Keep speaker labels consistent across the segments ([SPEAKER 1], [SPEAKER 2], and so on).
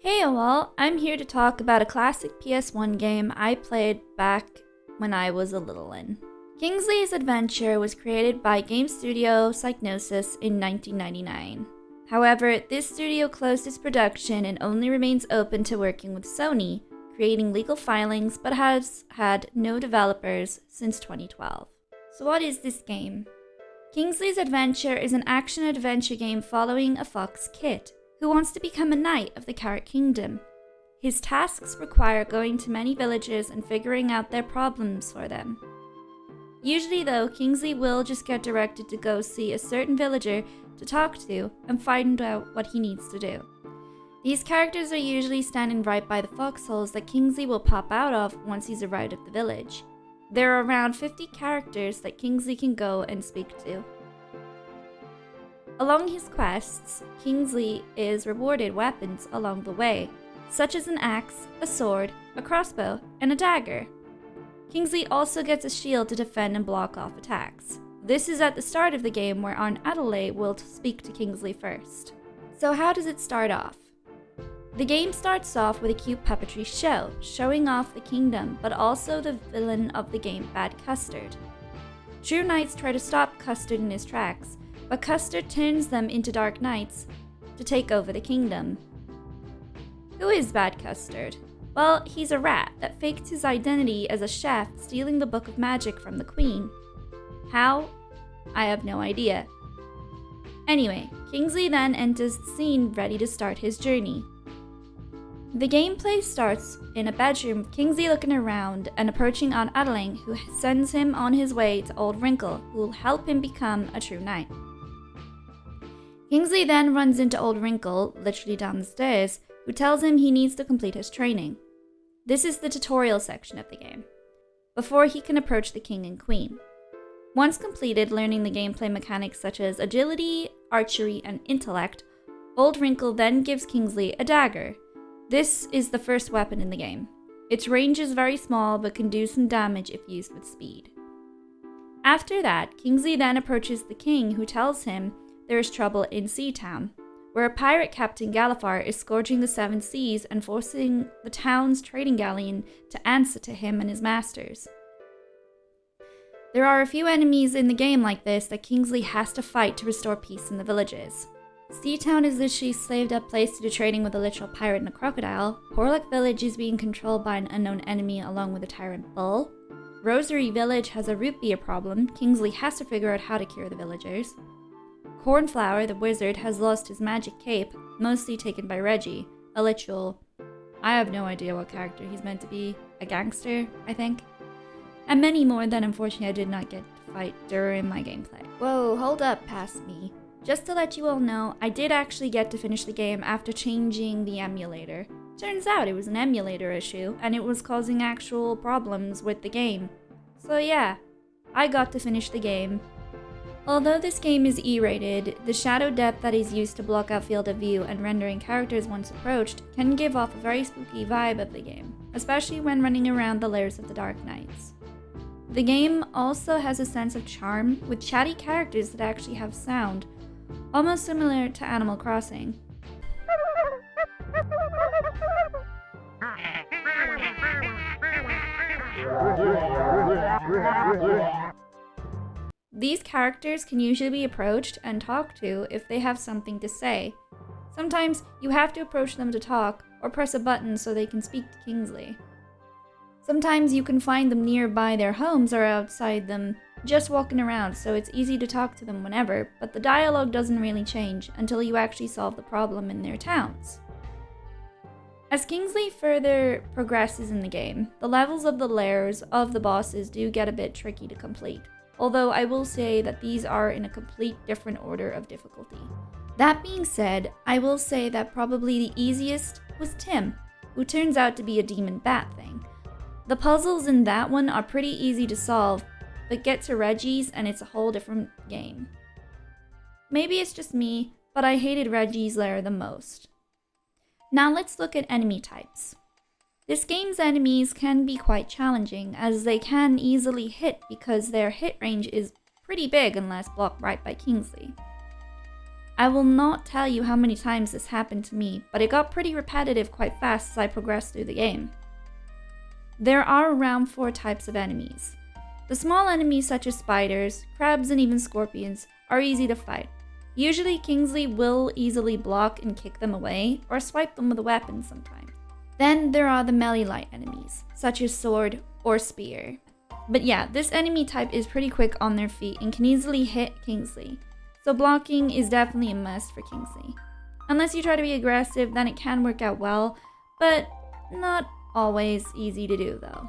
[SPEAKER 1] Hey all, I'm here to talk about a classic PS1 game I played back when I was a littlin. Kingsley's Adventure was created by game studio Psygnosis in 1999. However, this studio closed its production and only remains open to working with Sony, creating legal filings, but has had no developers since 2012. So what is this game? Kingsley's Adventure is an action-adventure game following a fox kid who wants to become a knight of the Carrot Kingdom. His tasks require going to many villages and figuring out their problems for them. Usually though, Kingsley will just get directed to go see a certain villager to talk to and find out what he needs to do. These characters are usually standing right by the foxholes that Kingsley will pop out of once he's arrived at the village. There are around 50 characters that Kingsley can go and speak to. Along his quests, Kingsley is rewarded weapons along the way, such as an axe, a sword, a crossbow, and a dagger. Kingsley also gets a shield to defend and block off attacks. This is at the start of the game where Aunt Adelaide will speak to Kingsley first. So how does it start off? The game starts off with a cute puppetry show, showing off the kingdom, but also the villain of the game, Bad Custard. True knights try to stop Custard in his tracks, but Custard turns them into dark knights to take over the kingdom. Who is Bad Custard? Well, he's a rat that faked his identity as a chef, stealing the Book of Magic from the Queen. How? I have no idea. Anyway, Kingsley then enters the scene ready to start his journey. The gameplay starts in a bedroom with Kingsley looking around and approaching Aunt Adeline, who sends him on his way to Old Wrinkle, who will help him become a true knight. Kingsley then runs into Old Wrinkle, literally down the stairs, who tells him he needs to complete his training. This is the tutorial section of the game, before he can approach the king and queen. Once completed learning the gameplay mechanics such as agility, archery, and intellect, Old Wrinkle then gives Kingsley a dagger. This is the first weapon in the game. Its range is very small but can do some damage if used with speed. After that, Kingsley then approaches the king, who tells him there is trouble in Seatown, where a pirate captain Galifar is scourging the seven seas and forcing the town's trading galleon to answer to him and his masters. There are a few enemies in the game like this that Kingsley has to fight to restore peace in the villages. Seatown is literally slaved up place to do trading with a literal pirate and a crocodile. Porlock Village is being controlled by an unknown enemy along with a tyrant bull. Rosary Village has a root beer problem. Kingsley has to figure out how to cure the villagers. Cornflower, the wizard, has lost his magic cape, mostly taken by Reggie, a literal, I have no idea what character he's meant to be, a gangster, I think. And many more that unfortunately I did not get to fight during my gameplay. Whoa, hold up past me. Just to let you all know, I did actually get to finish the game after changing the emulator. Turns out it was an emulator issue, and it was causing actual problems with the game. So yeah, I got to finish the game. Although this game is E-rated, the shadow depth that is used to block out field of view and rendering characters once approached can give off a very spooky vibe of the game, especially when running around the lairs of the Dark Knights. The game also has a sense of charm, with chatty characters that actually have sound, almost similar to Animal Crossing. These characters can usually be approached and talked to if they have something to say. Sometimes you have to approach them to talk, or press a button so they can speak to Kingsley. Sometimes you can find them nearby their homes or outside them, just walking around, so it's easy to talk to them whenever, but the dialogue doesn't really change until you actually solve the problem in their towns. As Kingsley further progresses in the game, the levels of the lairs of the bosses do get a bit tricky to complete. Although I will say that these are in a complete different order of difficulty. That being said, I will say that probably the easiest was Tim, who turns out to be a demon bat thing. The puzzles in that one are pretty easy to solve, but get to Reggie's and it's a whole different game. Maybe it's just me, but I hated Reggie's lair the most. Now let's look at enemy types. This game's enemies can be quite challenging, as they can easily hit because their hit range is pretty big unless blocked right by Kingsley. I will not tell you how many times this happened to me, but it got pretty repetitive quite fast as I progressed through the game. There are around 4 types of enemies. The small enemies such as spiders, crabs, and even scorpions are easy to fight. Usually Kingsley will easily block and kick them away, or swipe them with a weapon sometimes. Then there are the melee light enemies, such as sword or spear. But yeah, this enemy type is pretty quick on their feet and can easily hit Kingsley, so blocking is definitely a must for Kingsley. Unless you try to be aggressive, then it can work out well, but not always easy to do though.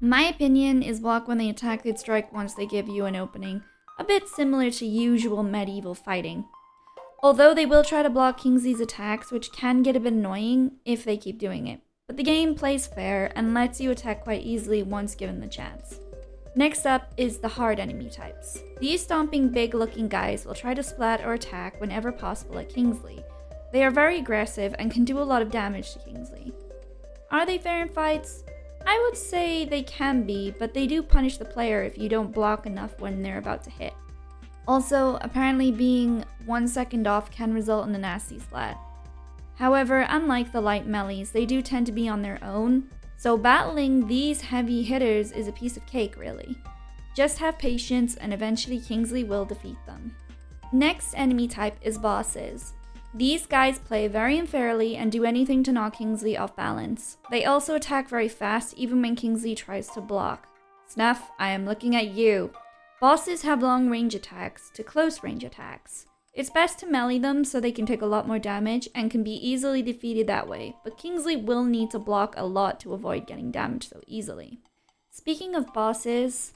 [SPEAKER 1] My opinion is block when they attack and strike once they give you an opening, a bit similar to usual medieval fighting. Although they will try to block Kingsley's attacks, which can get a bit annoying if they keep doing it. But the game plays fair and lets you attack quite easily once given the chance. Next up is the hard enemy types. These stomping big looking guys will try to splat or attack whenever possible at Kingsley. They are very aggressive and can do a lot of damage to Kingsley. Are they fair in fights? I would say they can be, but they do punish the player if you don't block enough when they're about to hit. Also, apparently being 1 second off can result in a nasty splat. However, unlike the light melees, they do tend to be on their own, so battling these heavy hitters is a piece of cake really. Just have patience and eventually Kingsley will defeat them. Next enemy type is bosses. These guys play very unfairly and do anything to knock Kingsley off balance. They also attack very fast even when Kingsley tries to block. Snuff, I am looking at you. Bosses have long range attacks to close range attacks. It's best to melee them so they can take a lot more damage and can be easily defeated that way, but Kingsley will need to block a lot to avoid getting damaged so easily. Speaking of bosses,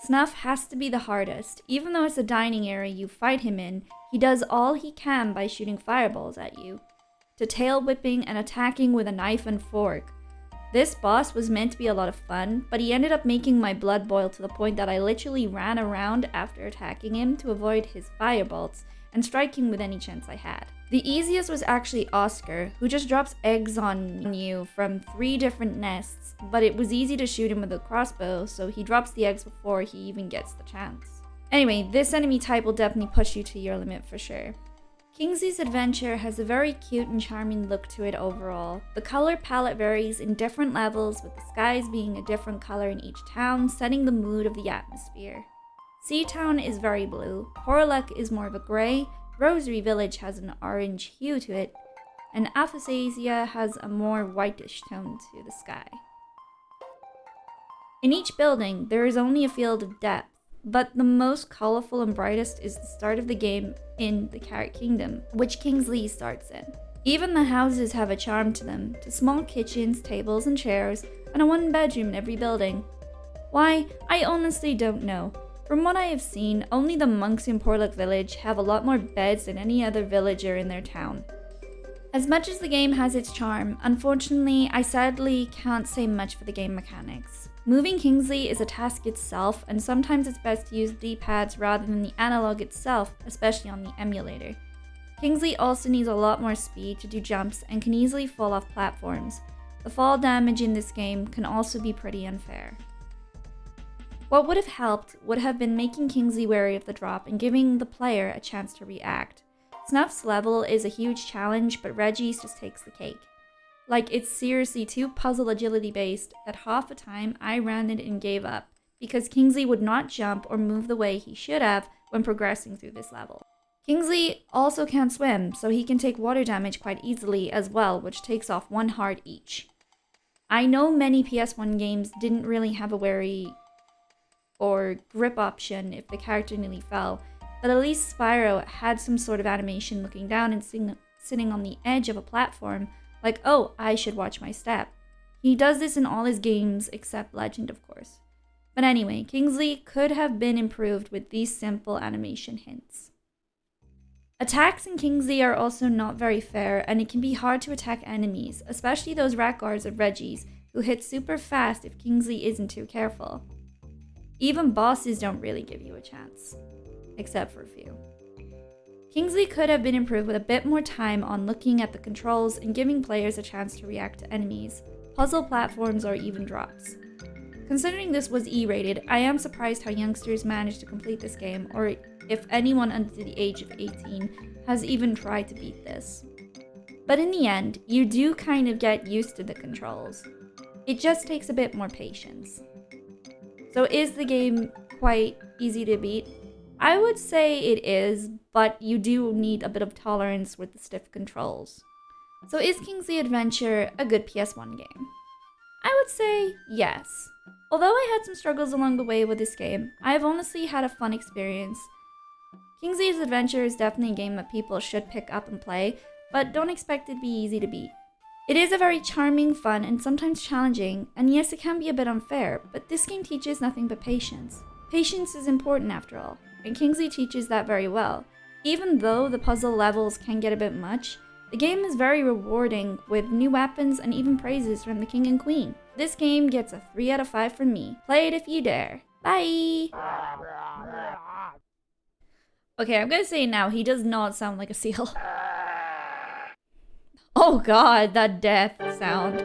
[SPEAKER 1] Snuff has to be the hardest. Even though it's a dining area you fight him in, he does all he can by shooting fireballs at you, to tail whipping and attacking with a knife and fork. This boss was meant to be a lot of fun, but he ended up making my blood boil to the point that I literally ran around after attacking him to avoid his firebolts and striking with any chance I had. The easiest was actually Oscar, who just drops eggs on you from 3 different nests, but it was easy to shoot him with a crossbow, so he drops the eggs before he even gets the chance. Anyway, this enemy type will definitely push you to your limit for sure. Kingsley's Adventure has a very cute and charming look to it overall. The color palette varies in different levels, with the skies being a different color in each town, setting the mood of the atmosphere. Seatown is very blue, Porlock is more of a grey, Rosary Village has an orange hue to it, and Aphasia has a more whitish tone to the sky. In each building, there is only a field of depth, but the most colorful and brightest is the start of the game in the Carrot Kingdom, which Kingsley starts in. Even the houses have a charm to them, to small kitchens, tables and chairs, and a 1 bedroom in every building. Why, I honestly don't know. From what I have seen, only the monks in Porlock Village have a lot more beds than any other villager in their town. As much as the game has its charm, unfortunately, I sadly can't say much for the game mechanics. Moving Kingsley is a task itself, and sometimes it's best to use D-pads rather than the analog itself, especially on the emulator. Kingsley also needs a lot more speed to do jumps and can easily fall off platforms. The fall damage in this game can also be pretty unfair. What would have helped would have been making Kingsley wary of the drop and giving the player a chance to react. Snuff's level is a huge challenge, but Reggie's just takes the cake. Like, it's seriously too puzzle agility based that half the time I ran it and gave up, because Kingsley would not jump or move the way he should have when progressing through this level. Kingsley also can't swim, so he can take water damage quite easily as well, which takes off 1 heart each. I know many PS1 games didn't really have a wary or grip option if the character nearly fell, but at least Spyro had some sort of animation looking down and sitting on the edge of a platform, like, oh, I should watch my step. He does this in all his games except Legend, of course. But anyway, Kingsley could have been improved with these simple animation hints. Attacks in Kingsley are also not very fair, and it can be hard to attack enemies, especially those rat guards or Reggies, who hit super fast if Kingsley isn't too careful. Even bosses don't really give you a chance, except for a few. Kingsley could have been improved with a bit more time on looking at the controls and giving players a chance to react to enemies, puzzle platforms, or even drops. Considering this was E-rated, I am surprised how youngsters managed to complete this game, or if anyone under the age of 18 has even tried to beat this. But in the end, you do kind of get used to the controls. It just takes a bit more patience. So is the game quite easy to beat? I would say it is, but you do need a bit of tolerance with the stiff controls. So is Kingsley Adventure a good PS1 game? I would say yes. Although I had some struggles along the way with this game, I have honestly had a fun experience. Kingsley's Adventure is definitely a game that people should pick up and play, but don't expect it to be easy to beat. It is a very charming, fun, and sometimes challenging, and yes, it can be a bit unfair, but this game teaches nothing but patience. Patience is important after all, and Kingsley teaches that very well. Even though the puzzle levels can get a bit much, the game is very rewarding with new weapons and even praises from the king and queen. This game gets a 3 out of 5 from me. Play it if you dare. Bye! Okay, I'm gonna say now, he does not sound like a seal. Oh god, that death sound.